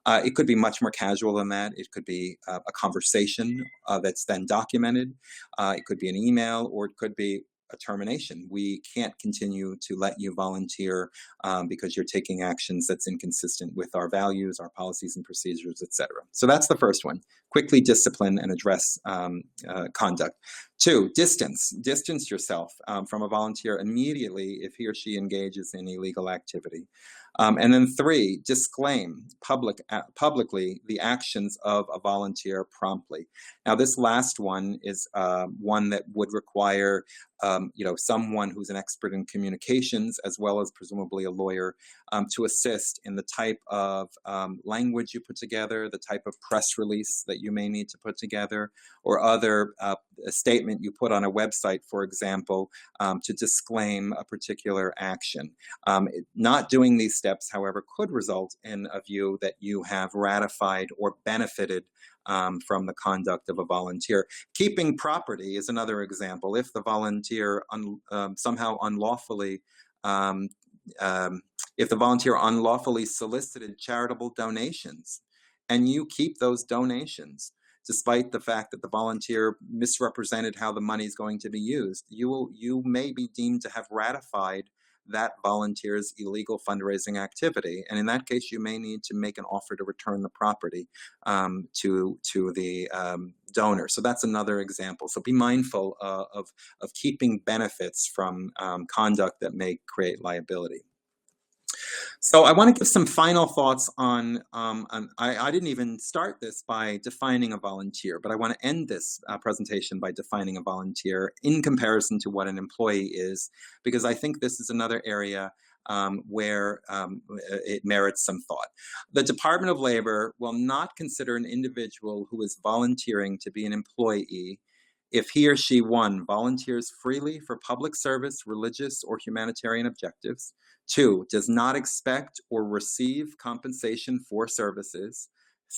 It could be much more casual than that. It could be a conversation that's then documented. It could be an email, or it could be a termination. We can't continue to let you volunteer because you're taking actions that's inconsistent with our values, our policies and procedures, etc. So that's the first one. Quickly discipline and address conduct. 2, distance. Distance yourself from a volunteer immediately if he or she engages in illegal activity. And then 3, disclaim publicly the actions of a volunteer promptly. Now, this last one is one that would require someone who's an expert in communications, as well as presumably a lawyer, to assist in the type of language you put together, the type of press release that you may need to put together, or other statement you put on a website, for example, to disclaim a particular action. Not doing these steps, however, could result in a view that you have ratified or benefited from the conduct of a volunteer. Keeping property is another example. If the volunteer somehow unlawfully solicited charitable donations, and you keep those donations, despite the fact that the volunteer misrepresented how the money is going to be used, you may be deemed to have ratified that volunteer's illegal fundraising activity. And in that case, you may need to make an offer to return the property to the donor. So that's another example. So be mindful of keeping benefits from conduct that may create liability. So I want to give some final thoughts on, I didn't even start this by defining a volunteer, but I want to end this presentation by defining a volunteer in comparison to what an employee is, because I think this is another area where it merits some thought. The Department of Labor will not consider an individual who is volunteering to be an employee if he or she, 1, volunteers freely for public service, religious, or humanitarian objectives, 2, does not expect or receive compensation for services,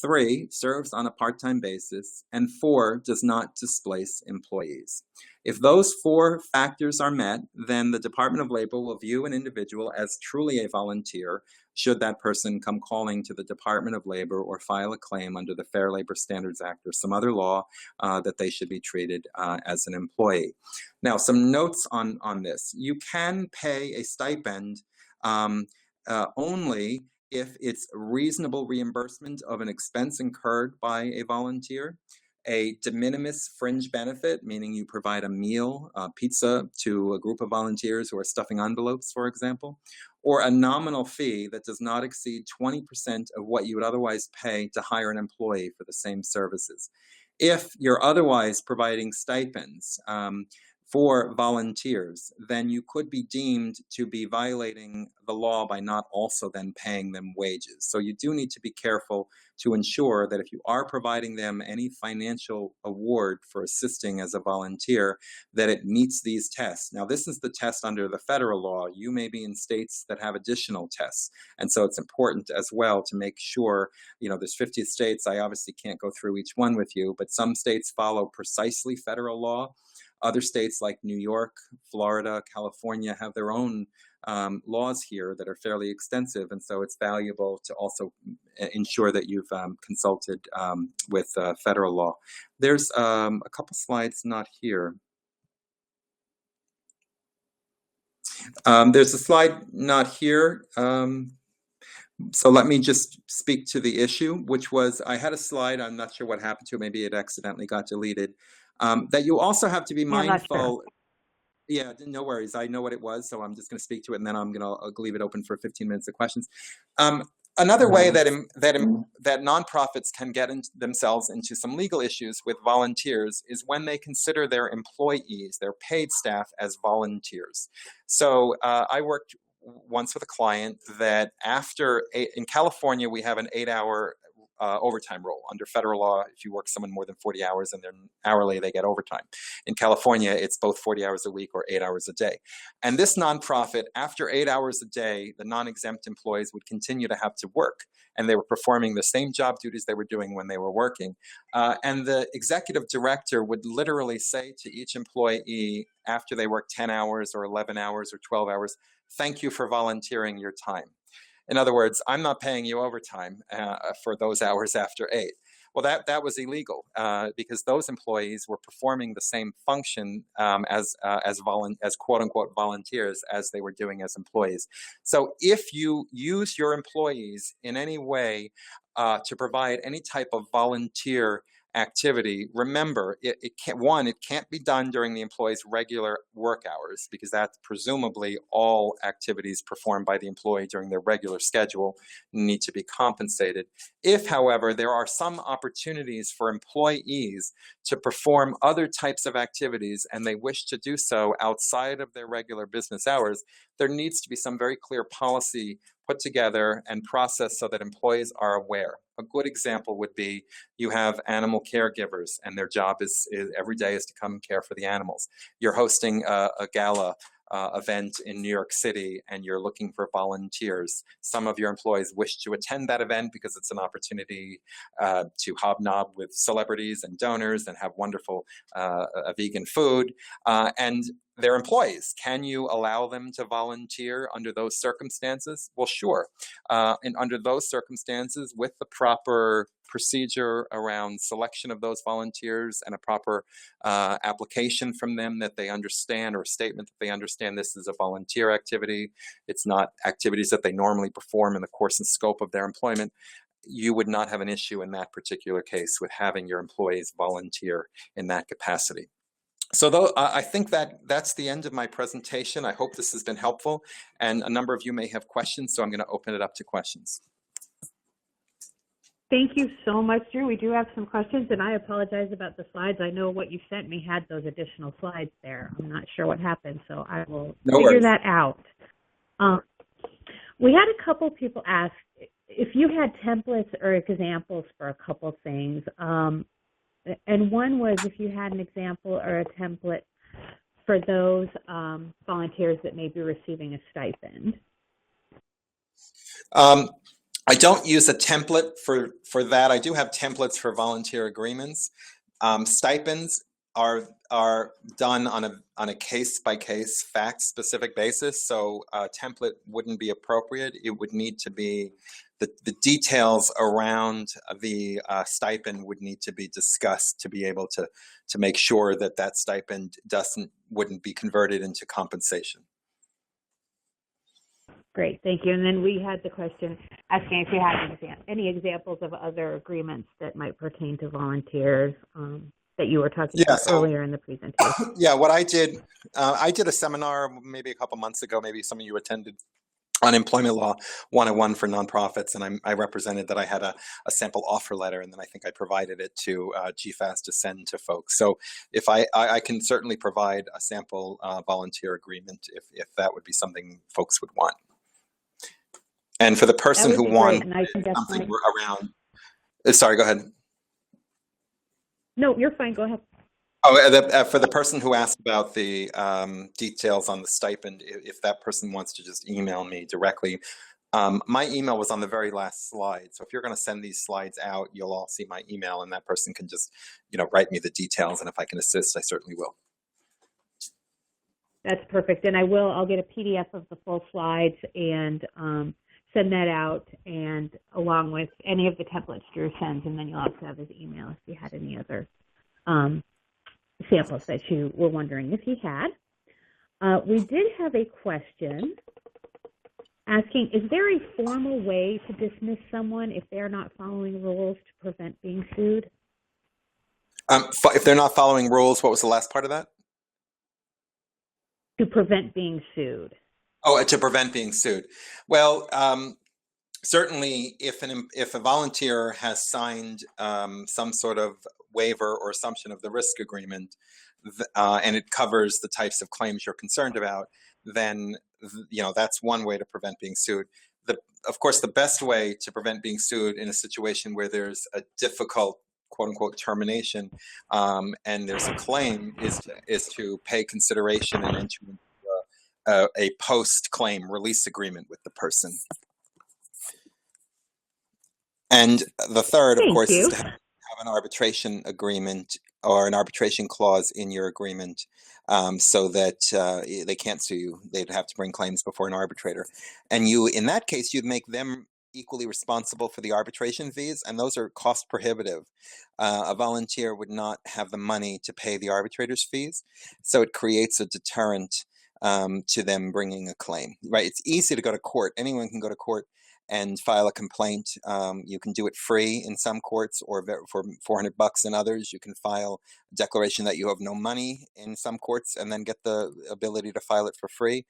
3, serves on a part-time basis, and 4, does not displace employees. If those 4 factors are met, then the Department of Labor will view an individual as truly a volunteer should that person come calling to the Department of Labor or file a claim under the Fair Labor Standards Act or some other law that they should be treated as an employee. Now, some notes on this. You can pay a stipend only if it's reasonable reimbursement of an expense incurred by a volunteer, a de minimis fringe benefit, meaning you provide a meal, pizza, to a group of volunteers who are stuffing envelopes, for example, or a nominal fee that does not exceed 20% of what you would otherwise pay to hire an employee for the same services. If you're otherwise providing stipends for volunteers, then you could be deemed to be violating the law by not also then paying them wages. So you do need to be careful to ensure that if you are providing them any financial award for assisting as a volunteer, that it meets these tests. Now, this is the test under the federal law. You may be in states that have additional tests. And so it's important as well to make sure, there's 50 states. I obviously can't go through each one with you, but some states follow precisely federal law. Other states like New York, Florida, California have their own laws here that are fairly extensive, and so it's valuable to also ensure that you've consulted with federal law. There's a couple slides not here. There's a slide not here. So let me just speak to the issue, which was, I had a slide, I'm not sure what happened to it, maybe it accidentally got deleted, that you also have to be mindful. Yeah, no worries. I know what it was, so I'm just going to speak to it, and then I'm going to leave it open for 15 minutes of questions. Another way that nonprofits can get themselves into some legal issues with volunteers is when they consider their employees, their paid staff, as volunteers. So I worked once with a client that in California, we have an 8-hour overtime rule. Under federal law, if you work someone more than 40 hours and they're hourly, they get overtime. In California, it's both 40 hours a week or 8 hours a day. And this nonprofit, after 8 hours a day, the non-exempt employees would continue to have to work. And they were performing the same job duties they were doing when they were working. And the executive director would literally say to each employee after they worked 10 hours or 11 hours or 12 hours, "Thank you for volunteering your time." In other words, I'm not paying you overtime for those hours after 8. Well, that was illegal because those employees were performing the same function as quote unquote volunteers as they were doing as employees. So if you use your employees in any way to provide any type of volunteer activity, remember, it can't be done during the employee's regular work hours, because that's presumably all activities performed by the employee during their regular schedule need to be compensated. If, however, there are some opportunities for employees to perform other types of activities and they wish to do so outside of their regular business hours, there needs to be some very clear policy put together and processed so that employees are aware. A good example would be you have animal caregivers and their job is every day is to come and care for the animals. You're hosting a gala event in New York City and you're looking for volunteers. Some of your employees wish to attend that event because it's an opportunity to hobnob with celebrities and donors and have wonderful vegan food. And they're employees. Can you allow them to volunteer under those circumstances? Well, sure. And under those circumstances, with the proper procedure around selection of those volunteers and a proper application from them that they understand, or a statement that they understand this is a volunteer activity, it's not activities that they normally perform in the course and scope of their employment, you would not have an issue in that particular case with having your employees volunteer in that capacity. So I think that's the end of my presentation. I hope this has been helpful, and a number of you may have questions, so I'm going to open it up to questions. Thank you so much, Drew. We do have some questions, and I apologize about the slides. I know what you sent me had those additional slides there. I'm not sure what happened, so I will figure that out. We had a couple people ask if you had templates or examples for a couple things. And one was if you had an example or a template for those volunteers that may be receiving a stipend. I don't use a template for that. I do have templates for volunteer agreements. Stipends are done on a case-by-case, fact-specific basis, so a template wouldn't be appropriate. It would need to be the details around the stipend would need to be discussed to be able to make sure that that stipend wouldn't be converted into compensation. Great, thank you. And then we had the question asking if you had any examples of other agreements that might pertain to volunteers that you were talking about earlier in the presentation. Yeah, what I did a seminar maybe a couple months ago, maybe some of you attended, on Employment Law 101 for nonprofits, and I represented that I had a sample offer letter, and then I think I provided it to GFAS to send to folks. So if I can certainly provide a sample volunteer agreement if that would be something folks would want. And for the person who wants something around, sorry, go ahead. No, you're fine. Go ahead. Oh, for the person who asked about the details on the stipend, if that person wants to just email me directly, my email was on the very last slide. So if you're going to send these slides out, you'll all see my email, and that person can just, write me the details. And if I can assist, I certainly will. That's perfect. And I'll get a PDF of the full slides and send that out, and along with any of the templates Drew sends, and then you'll also have his email if you had any other samples that you were wondering if he had. We did have a question asking, is there a formal way to dismiss someone if they're not following rules to prevent being sued? If they're not following rules, what was the last part of that? To prevent being sued. Oh, to prevent being sued. Well, certainly if a volunteer has signed some sort of waiver or assumption of the risk agreement, and it covers the types of claims you're concerned about, then that's one way to prevent being sued. of course, the best way to prevent being sued in a situation where there's a difficult, quote unquote, termination, and there's a claim is to pay consideration and enter into a post-claim release agreement with the person. And the third, of course, is to have an arbitration agreement or an arbitration clause in your agreement, so that they can't sue you. They'd have to bring claims before an arbitrator. And you, in that case, you'd make them equally responsible for the arbitration fees, and those are cost prohibitive. A volunteer would not have the money to pay the arbitrator's fees, so it creates a deterrent to them bringing a claim. Right? It's easy to go to court. Anyone can go to court and file a complaint. You can do it free in some courts, or for $400 in others. You can file a declaration that you have no money in some courts, and then get the ability to file it for free.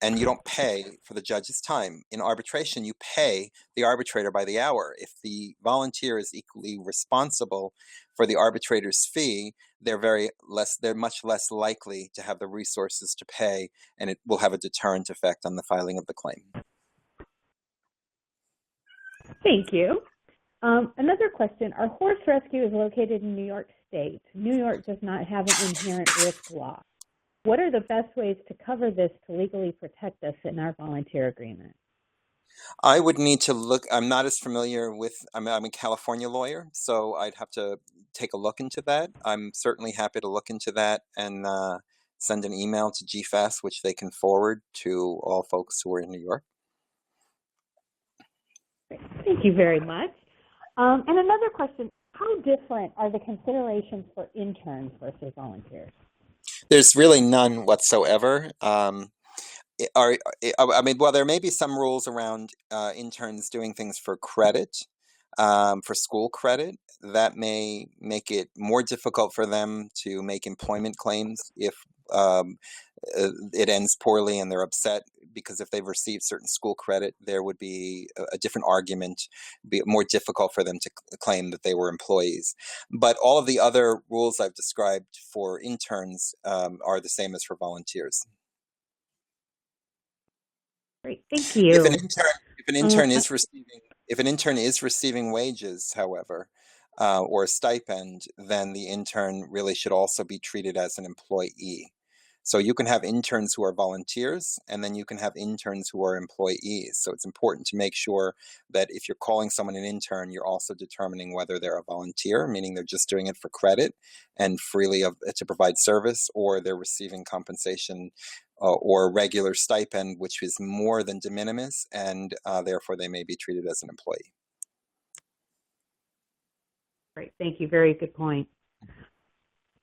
And you don't pay for the judge's time. In arbitration, you pay the arbitrator by the hour. If the volunteer is equally responsible for the arbitrator's fee, they're much less likely to have the resources to pay, and it will have a deterrent effect on the filing of the claim. Thank you. Another question. Our horse rescue is located in New York State. New York does not have an inherent risk law. What are the best ways to cover this to legally protect us in our volunteer agreement? I would need to look. I'm not as familiar with, I'm a California lawyer, so I'd have to take a look into that. I'm certainly happy to look into that and send an email to GFAS, which they can forward to all folks who are in New York. Thank you very much. And another question, how different are the considerations for interns versus volunteers? There's really none whatsoever. Well, there may be some rules around interns doing things for credit, for school credit. That may make it more difficult for them to make employment claims if it ends poorly and they're upset, because if they've received certain school credit, there would be a different argument, be more difficult for them to claim that they were employees. But all of the other rules I've described for interns are the same as for volunteers. Great, thank you. If an intern is receiving wages, however, or a stipend, then the intern really should also be treated as an employee. So you can have interns who are volunteers, and then you can have interns who are employees. So it's important to make sure that if you're calling someone an intern, you're also determining whether they're a volunteer, meaning they're just doing it for credit and freely to provide service, or they're receiving compensation or regular stipend, which is more than de minimis, and therefore they may be treated as an employee. Great, thank you. Very good point.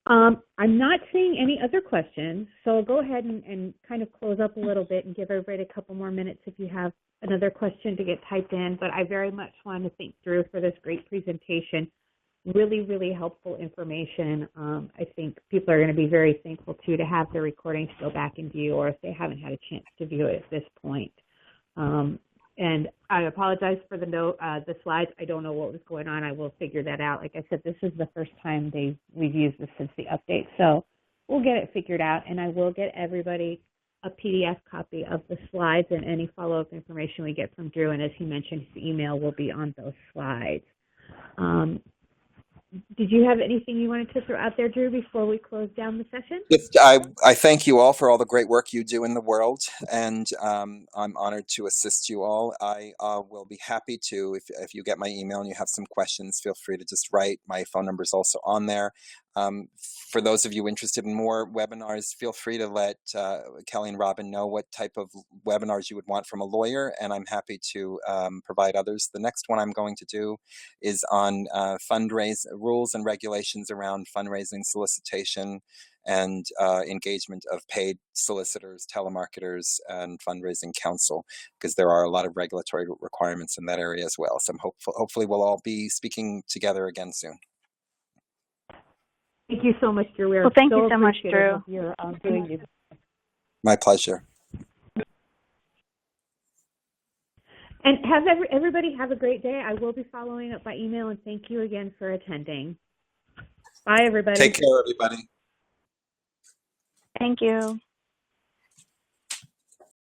I'm not seeing any other questions, so I'll go ahead and kind of close up a little bit and give everybody a couple more minutes if you have another question to get typed in. But I very much want to thank Drew for this great presentation. Really, really helpful information. I think people are going to be very thankful, too, to have the recordings go back and view, or if they haven't had a chance to view it at this point. And I apologize for the slides. I don't know what was going on. I will figure that out. Like I said, this is the first time we've used this since the update. So we'll get it figured out, and I will get everybody a PDF copy of the slides and any follow-up information we get from Drew. And as he mentioned, his email will be on those slides. Did you have anything you wanted to throw out there, Drew, before we close down the session? I thank you all for all the great work you do in the world, and I'm honored to assist you all. I will be happy to, if you get my email and you have some questions, feel free to just write. My phone number is also on there. For those of you interested in more webinars, feel free to let Kelly and Robin know what type of webinars you would want from a lawyer, and I'm happy to provide others. The next one I'm going to do is on rules and regulations around fundraising, solicitation, and engagement of paid solicitors, telemarketers, and fundraising counsel, because there are a lot of regulatory requirements in that area as well. So hopefully we'll all be speaking together again soon. Thank you so much, Drew. Well, thank you so much, Drew. You're doing this. My pleasure. And everybody have a great day. I will be following up by email, and thank you again for attending. Bye, everybody. Take care, everybody. Thank you.